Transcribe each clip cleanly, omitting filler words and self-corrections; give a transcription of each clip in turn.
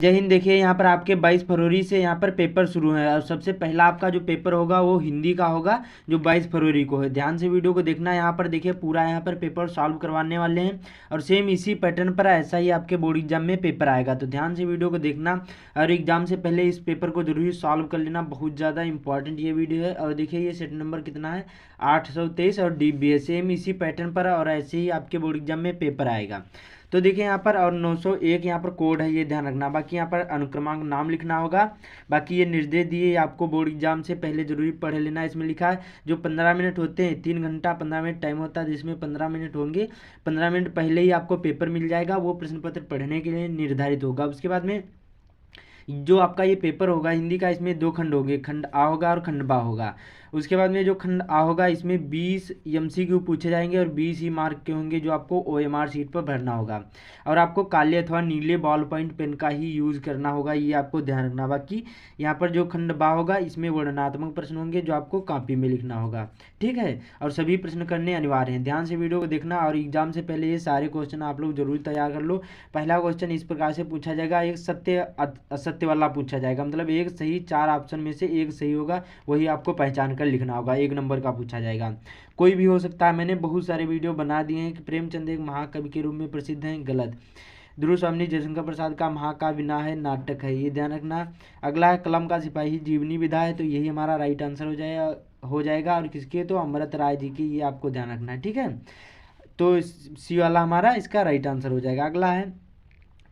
जय हिंद। देखिए यहाँ पर आपके 22 फरवरी से यहाँ पर पेपर शुरू है और सबसे पहला आपका जो पेपर होगा वो हिंदी का होगा जो 22 फरवरी को है। ध्यान से वीडियो को देखना। यहाँ पर देखिए पूरा यहाँ पर पेपर सॉल्व करवाने वाले हैं और सेम इसी पैटर्न पर ऐसा ही आपके बोर्ड एग्जाम में पेपर आएगा। तो ध्यान से वीडियो को देखना और एग्जाम से पहले इस पेपर को जरूर सॉल्व कर लेना। बहुत ज़्यादा इंपॉर्टेंट ये वीडियो है। और देखिए ये सेट नंबर कितना है 823 और DBA सेम इसी पैटर्न पर और ऐसे ही आपके बोर्ड एग्जाम में पेपर आएगा। तो देखिए यहाँ पर और 901 यहाँ पर कोड है, ये ध्यान रखना। बाकी यहाँ पर अनुक्रमांक नाम लिखना होगा। बाकी ये निर्देश दिए आपको बोर्ड एग्जाम से पहले जरूरी पढ़ लेना। इसमें लिखा है जो 15 मिनट होते हैं, 3 घंटा 15 मिनट टाइम होता है जिसमें 15 मिनट होंगे। 15 मिनट पहले ही आपको पेपर मिल जाएगा, वो प्रश्न पत्र पढ़ने के लिए निर्धारित होगा। उसके बाद में जो आपका ये पेपर होगा हिंदी का, इसमें 2 खंड होंगे, खंड आ होगा और खंड बा होगा। उसके बाद में जो खंड आ होगा इसमें 20 MCQ पूछे जाएंगे और 20 ही मार्क के होंगे जो आपको OMR शीट पर भरना होगा। और आपको काले अथवा नीले बॉल पॉइंट पेन का ही यूज़ करना होगा, ये आपको ध्यान रखना। बाकी यहाँ पर जो खंड बा होगा इसमें वर्णनात्मक प्रश्न होंगे जो आपको कॉपी में लिखना होगा, ठीक है। और सभी प्रश्न करने अनिवार्य हैं। ध्यान से वीडियो को देखना और एग्जाम से पहले ये सारे क्वेश्चन आप लोग जरूर तैयार कर लो। पहला क्वेश्चन इस प्रकार से पूछा जाएगा, एक सत्य असत्य वाला पूछा जाएगा, मतलब एक सही 4 ऑप्शन में से एक सही होगा, वही आपको पहचान कर लिखना होगा। 1 नंबर का पूछा जाएगा, कोई भी हो सकता है। मैंने बहुत सारे वीडियो बना दिए हैं कि प्रेमचंद एक महाकवि के रूप में प्रसिद्ध हैं, गलत। ध्रुव स्वामी जयशंकर प्रसाद का महाकाव्य ना है, नाटक है, ये ध्यान रखना। अगला है कलम का सिपाही जीवनी विधा है, तो यही हमारा राइट आंसर हो जाएगा। और किसके, तो अमृत राय जी की, ये आपको ध्यान रखना है, ठीक है। तो सी वाला हमारा इसका राइट आंसर हो जाएगा। अगला है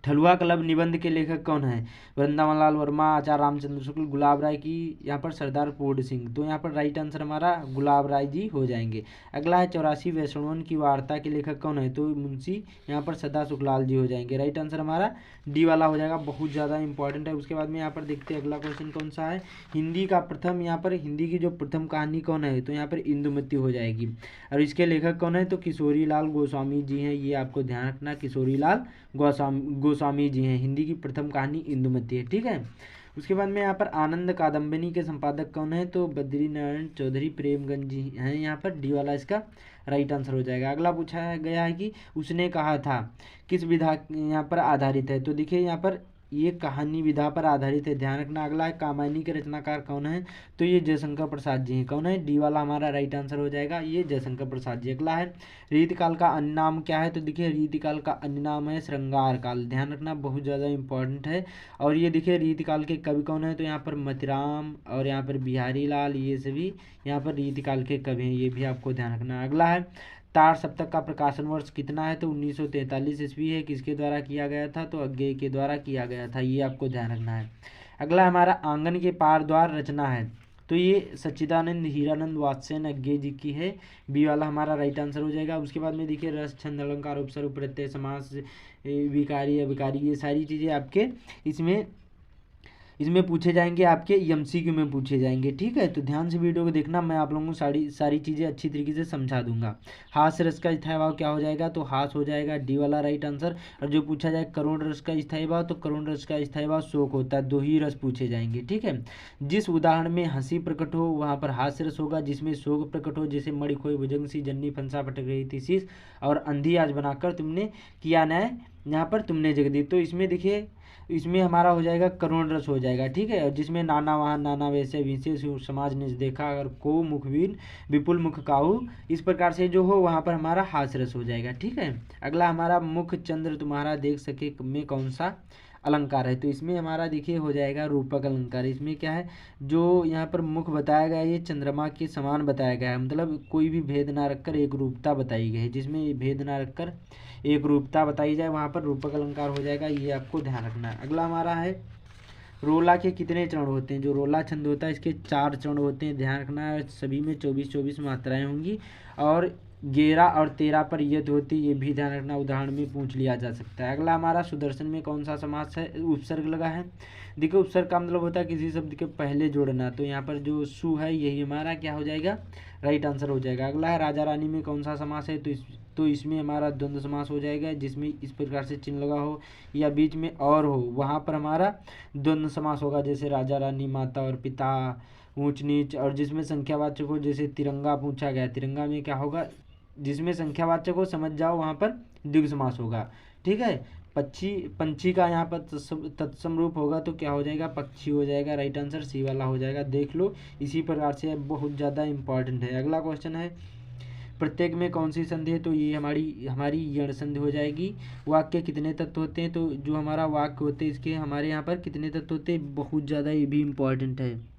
ठलुआ क्लब निबंध के लेखक कौन है? वृंदावन लाल वर्मा, आचार्य रामचंद्र शुक्ल, गुलाब राय की, यहाँ पर सरदार पूर्ण सिंह। तो यहाँ पर राइट आंसर हमारा गुलाब राय जी हो जाएंगे। अगला है 84 वैष्णवन की वार्ता के लेखक कौन है? तो मुंशी यहाँ पर सदा सुखलाल जी हो जाएंगे। राइट आंसर हमारा डी वाला हो जाएगा, बहुत ज़्यादा इंपॉर्टेंट है। उसके बाद में यहाँ पर देखते हैं अगला क्वेश्चन कौन सा है। हिंदी का प्रथम, यहाँ पर हिंदी की जो प्रथम कहानी कौन है? तो यहाँ पर इंदुमती हो जाएगी। और इसके लेखक कौन है? तो किशोरी लाल गोस्वामी जी हैं, ये आपको ध्यान रखना। किशोरी लाल गोस्वामी जी हैं। हिंदी की प्रथम कहानी इंदुमती है, ठीक है। उसके बाद में यहाँ पर आनंद कादम्बिनी के संपादक कौन है? तो बद्री नारायण चौधरी प्रेमगंज जी हैं। यहाँ पर डी वाला इसका राइट आंसर हो जाएगा। अगला पूछा गया है कि उसने कहा था किस विधा यहाँ पर आधारित है? तो देखिए यहाँ पर ये कहानी विधा पर आधारित है, ध्यान रखना। अगला है कामायनी के रचनाकार कौन है? तो ये जयशंकर प्रसाद जी हैं। कौन है? डी वाला हमारा राइट आंसर हो जाएगा, ये जयशंकर प्रसाद जी। अगला है रीतिकाल का अन्य नाम क्या है? तो देखिए रीतिकाल का अन्य नाम है श्रृंगार काल, ध्यान रखना, बहुत ज़्यादा इंपॉर्टेंट है। और ये देखिए रीतिकाल के कवि कौन है? तो यहाँ पर मतिराम और यहाँ पर बिहारी लाल, ये सभी यहाँ पर रीतिकाल के कवि हैं, ये भी आपको ध्यान रखना। अगला है तार सप्तक का प्रकाशन वर्ष कितना है? तो 1943 ईस्वी है। किसके द्वारा किया गया था? तो अज्ञेय के द्वारा किया गया था, ये आपको ध्यान रखना है। अगला हमारा आंगन के पार द्वार रचना है, तो ये सच्चिदानंद हीरानंद वात्स्यन अज्ञेय जी की है, बी वाला हमारा राइट आंसर हो जाएगा। उसके बाद में देखिए रस छंद अलंकार उपसर्ग प्रत्यय समास विकारी अविकारी, ये सारी चीज़ें आपके इसमें पूछे जाएंगे, आपके MCQ में पूछे जाएंगे, ठीक है। तो ध्यान से वीडियो को देखना, मैं आप लोगों को सारी चीज़ें अच्छी तरीके से समझा दूंगा। हास्य रस का स्थायी भाव क्या हो जाएगा? तो हास हो जाएगा, डी वाला राइट आंसर। और जो पूछा जाए करुण रस का स्थायी भाव, तो करुण रस का स्थायी भाव शोक होता है, 2 ही रस पूछे जाएंगे, ठीक है। जिस उदाहरण में हंसी प्रकट हो वहाँ पर हास्य रस होगा, जिसमें शोक प्रकट हो जैसे मणि खोई भुजंग सी जन्नी फंसा पटक रही थी शीश, और अंधी आज बनाकर तुमने किया न्याय यहाँ पर तुमने जग दी। तो इसमें देखिए इसमें हमारा हो जाएगा करुण रस हो जाएगा, ठीक है। और जिसमें नाना वहाँ नाना वैसे विशे समाज ने देखा, अगर को मुखबीन विपुल मुख काहू, इस प्रकार से जो हो वहाँ पर हमारा हास रस हो जाएगा, ठीक है। अगला हमारा मुख चंद्र तुम्हारा देख सके में कौन सा अलंकार है? तो इसमें हमारा देखिए हो जाएगा रूपक अलंकार। इसमें क्या है, जो यहाँ पर मुख बताया गया है ये चंद्रमा के समान बताया गया है, मतलब कोई भी भेद ना रखकर एक रूपता बताई गई है। जिसमें भेद ना रखकर एक रूपता बताई जाए वहाँ पर रूपक अलंकार हो जाएगा, ये आपको ध्यान रखना है। अगला हमारा है रोला के कितने चरण होते हैं? जो रोला छंद होता है इसके 4 चरण होते हैं, ध्यान रखना है। सभी में 24-24 मात्राएं होंगी और 11 और 13 पर यद होती, ये भी ध्यान रखना, उदाहरण में पूछ लिया जा सकता है। अगला हमारा सुदर्शन में कौन सा समास है उपसर्ग लगा है? देखो उपसर्ग का मतलब होता है किसी शब्द के पहले जोड़ना, तो यहाँ पर जो सु है यही हमारा क्या हो जाएगा, राइट आंसर हो जाएगा। अगला है राजा रानी में कौन सा समास है? तो इसमें हमारा द्वंद्व समास हो जाएगा, जिसमें इस प्रकार से चिन्ह लगा हो या बीच में और हो वहाँ पर हमारा द्वंद्व समास होगा, जैसे राजा रानी, माता और पिता, ऊंच नीच। और जिसमें संख्यावाचक हो, जैसे तिरंगा पूछा गया, तिरंगा में क्या होगा, जिसमें संख्यावाचक हो समझ जाओ वहाँ पर द्विगु समास होगा, ठीक है। पंछी का यहाँ पर तत्सम रूप होगा तो क्या हो जाएगा, पक्षी हो जाएगा। राइट आंसर सी वाला हो जाएगा, देख लो। इसी प्रकार से बहुत ज़्यादा इंपॉर्टेंट है। अगला क्वेश्चन है, प्रत्येक में कौन सी संधि है, तो ये हमारी हमारी यण संधि हो जाएगी। वाक्य कितने तत्व होते हैं, तो जो हमारा वाक्य होते हैं इसके हमारे यहाँ पर कितने तत्व होते हैं, बहुत ज़्यादा ये भी इम्पॉर्टेंट है।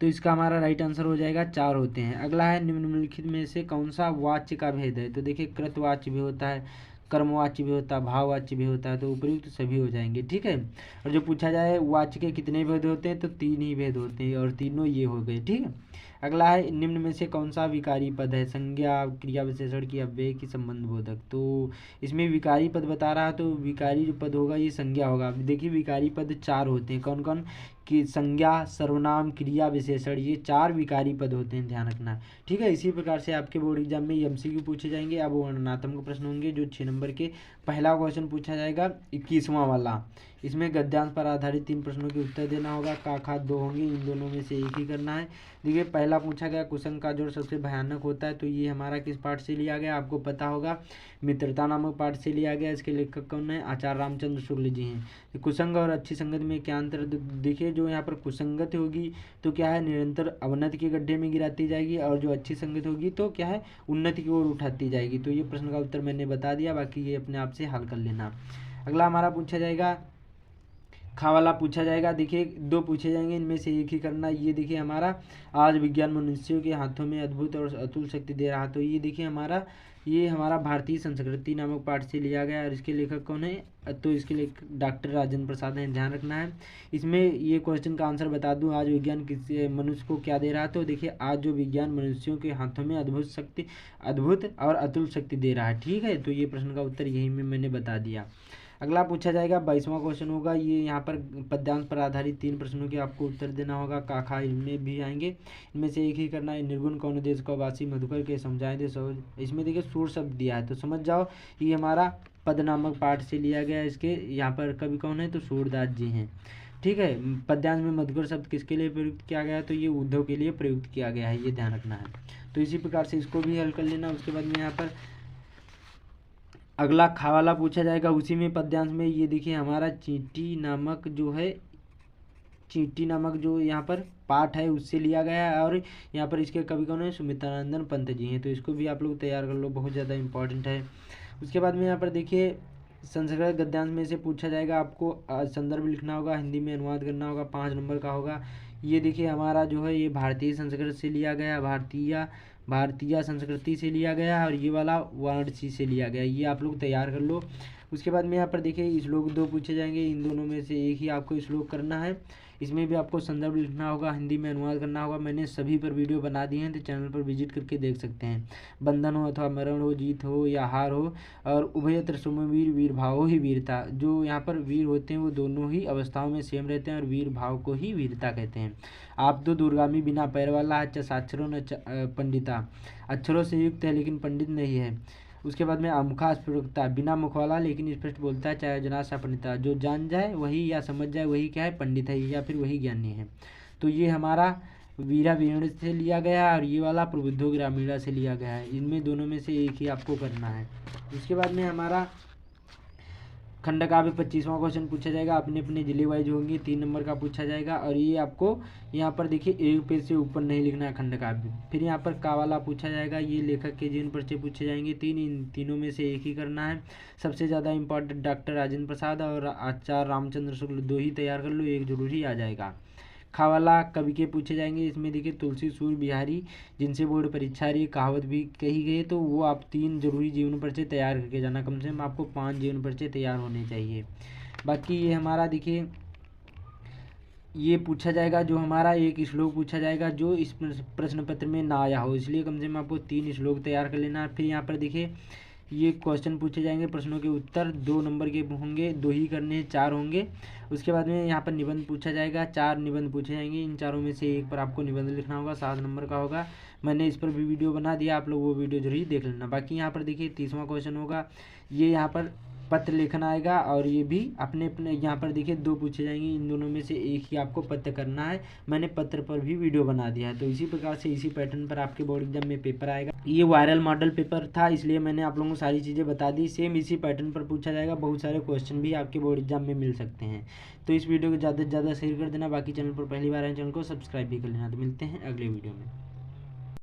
तो इसका हमारा राइट आंसर हो जाएगा 4 होते हैं। अगला है, निम्नलिखित में से कौन सा वाच्य का भेद है, तो देखिए कृतवाच्य भी होता है, कर्मवाच्य भी होता है, भाववाच्य भी होता है, तो उपयुक्त सभी हो जाएंगे। ठीक है। और जो पूछा जाए वाच्य के कितने भेद होते हैं, तो 3 ही भेद होते हैं और तीनों ये हो गए। ठीक है। अगला है, निम्न में से कौन सा विकारी पद है, संज्ञा, क्रिया विशेषण की, अव्यय की, संबंध बोधक। तो इसमें विकारी पद बता रहा है, तो विकारी जो पद होगा ये संज्ञा होगा। देखिए विकारी पद 4 होते हैं, कौन कौन, कि संज्ञा, सर्वनाम, क्रिया विशेषण, ये 4 विकारी पद होते हैं, ध्यान रखना। ठीक है। इसी प्रकार से आपके बोर्ड एग्जाम में एमसीक्यू पूछे जाएंगे। अब वर्णनात्मक प्रश्न होंगे जो 6 नंबर के। पहला क्वेश्चन पूछा जाएगा 21वां वाला, इसमें गद्यांश पर आधारित 3 प्रश्नों के उत्तर देना होगा। का खा 2 होंगे, इन दोनों में से एक ही करना है। देखिए पहला पूछा गया, कुसंग का जोड़ सबसे भयानक होता है, तो ये हमारा किस पाठ से लिया गया, आपको पता होगा, मित्रता नामक पाठ से लिया गया। इसके लेखक कौन है, आचार्य रामचंद्र शुक्ल जी हैं। कुसंग और अच्छी संगत में क्या अंतर, देखिए जो यहाँ पर कुसंगत होगी तो क्या है, निरंतर अवनति के गड्ढे में गिराती जाएगी, और जो अच्छी संगत होगी तो क्या है, उन्नति की ओर उठाती जाएगी। तो ये प्रश्न का उत्तर मैंने बता दिया, बाकी ये अपने आप से हल कर लेना। अगला हमारा पूछा जाएगा, खा वाला पूछा जाएगा। देखिए 2 पूछे जाएंगे, इनमें से एक ही करना। ये देखिए हमारा, आज विज्ञान मनुष्यों के हाथों में अद्भुत और अतुल शक्ति दे रहा, तो ये देखिए हमारा, ये हमारा भारतीय संस्कृति नामक पाठ से लिया गया, और इसके लेखक कौन है, तो इसके लेखक डॉक्टर राजेंद्र प्रसाद हैं, ध्यान रखना है। इसमें ये क्वेश्चन का आंसर बता दूं, आज विज्ञान किस मनुष्य को क्या दे रहा, तो देखिए आज जो विज्ञान मनुष्यों के हाथों में अद्भुत और अतुल शक्ति दे रहा है। ठीक है। तो ये प्रश्न का उत्तर यही में मैंने बता दिया। अगला पूछा जाएगा 22वां क्वेश्चन होगा, ये यहाँ पर पद्यांश पर आधारित 3 प्रश्नों के आपको उत्तर देना होगा। काखा इनमें भी आएंगे, इनमें से एक ही करना है। निर्गुण कौन देश का वासी, मधुकर के समझाए दे सहज। इसमें देखिए सूर शब्द दिया है, तो समझ जाओ ये हमारा पद नामक पाठ से लिया गया। इसके यहाँ पर कवि कौन है, तो सूरदास जी हैं। ठीक है। पद्यांश में मधुकर शब्द किसके लिए प्रयुक्त किया गया है, तो ये उद्धव के लिए प्रयुक्त किया गया है, ये ध्यान रखना है। तो इसी प्रकार से इसको भी हल कर लेना। उसके बाद में यहाँ पर अगला खा वाला पूछा जाएगा, उसी में पद्यांश में। ये देखिए हमारा चींटी नामक जो यहाँ पर पाठ है उससे लिया गया है, और यहाँ पर इसके कवि कौन है, सुमित्रानंदन पंत जी हैं। तो इसको भी आप लोग तैयार कर लो, बहुत ज़्यादा इंपॉर्टेंट है। उसके बाद में यहाँ पर देखिए संस्कृत गद्यांश में से पूछा जाएगा, आपको संदर्भ लिखना होगा, हिंदी में अनुवाद करना होगा, 5 नंबर का होगा। ये देखिए हमारा जो है ये भारतीय संस्कृत से लिया गया, भारतीय संस्कृति से लिया गया, और ये वाला वाराणसी से लिया गया। ये आप लोग तैयार कर लो। उसके बाद में यहाँ पर देखिए श्लोक 2 पूछे जाएंगे, इन दोनों में से एक ही आपको श्लोक करना है। इसमें भी आपको संदर्भ लिखना होगा, हिंदी में अनुवाद करना होगा। मैंने सभी पर वीडियो बना दिए हैं, तो चैनल पर विजिट करके देख सकते हैं। बंधन हो अथवा मरण हो, जीत हो या हार हो, और उभयत्र सुमवीर, वीर भाव ही वीरता। जो यहाँ पर वीर होते हैं वो दोनों ही अवस्थाओं में सेम रहते हैं, और वीर भाव को ही वीरता कहते हैं। आप तो दूरगामी बिना पैर वाला, अच्छा साक्षरों न पंडिता, अक्षरों से युक्त है लेकिन पंडित नहीं है। उसके बाद में अमुखा स्फुटता, बिना मुख वाला लेकिन स्पष्ट बोलता है, चाहे जना सा पंडिता, जो जान जाए वही या समझ जाए वही क्या है, पंडित है, या फिर वही ज्ञानी है। तो ये हमारा वीरा वीरण से लिया गया है, और ये वाला प्रबुद्धो ग्रामीणा से लिया गया है। इनमें दोनों में से एक ही आपको करना है। उसके बाद में हमारा खंडकाव्य 25वां क्वेश्चन पूछा जाएगा, अपने अपने जिले वाइज होंगे, 3 नंबर का पूछा जाएगा। और ये आपको यहाँ पर देखिए 1 पेज से ऊपर नहीं लिखना है खंडकाव्य। फिर यहाँ पर का वाला पूछा जाएगा, ये लेखक के जीवन परिचय पूछे जाएंगे 3, इन तीनों में से एक ही करना है। सबसे ज़्यादा इंपॉर्टेंट डॉक्टर राजेंद्र प्रसाद और आचार्य रामचंद्र शुक्ल, 2 ही तैयार कर लो, 1 जरूरी आ जाएगा। खा वाला कवि के पूछे जाएंगे, इसमें देखिए तुलसी सूर बिहारी, जिनसे बोर्ड परीक्षा रही, कहावत भी कही गई, तो वो आप 3 जरूरी जीवन परिचय तैयार करके जाना। कम से कम आपको 5 जीवन परिचय तैयार होने चाहिए। बाकी ये हमारा देखिए ये पूछा जाएगा, जो हमारा एक श्लोक पूछा जाएगा जो इस प्रश्न पत्र में ना आया हो, इसलिए कम से कम आपको 3 श्लोक तैयार कर लेना। फिर यहाँ पर देखिए ये क्वेश्चन पूछे जाएंगे, प्रश्नों के उत्तर 2 नंबर के होंगे, 2 ही करने हैं, 4 होंगे। उसके बाद में यहाँ पर निबंध पूछा जाएगा, 4 निबंध पूछे जाएंगे, इन चारों में से एक पर आपको निबंध लिखना होगा, 7 नंबर का होगा। मैंने इस पर भी वीडियो बना दिया, आप लोग वो वीडियो जरूर देख लेना। बाकी यहाँ पर देखिए 30वां क्वेश्चन होगा, ये यहाँ पर पत्र लिखना आएगा, और ये भी अपने अपने यहाँ पर देखिए 2 पूछे जाएंगे, इन दोनों में से एक ही आपको पत्र करना है। मैंने पत्र पर भी वीडियो बना दिया है। तो इसी प्रकार से इसी पैटर्न पर आपके बोर्ड एग्जाम में पेपर आएगा। ये वायरल मॉडल पेपर था, इसलिए मैंने आप लोगों को सारी चीज़ें बता दी। सेम इसी पैटर्न पर पूछा जाएगा, बहुत सारे क्वेश्चन भी आपके बोर्ड एग्जाम में मिल सकते हैं। तो इस वीडियो को ज़्यादा से ज़्यादा शेयर कर देना। बाकी चैनल पर पहली बार आए चैनल को सब्सक्राइब भी कर लेना। तो मिलते हैं अगले वीडियो में।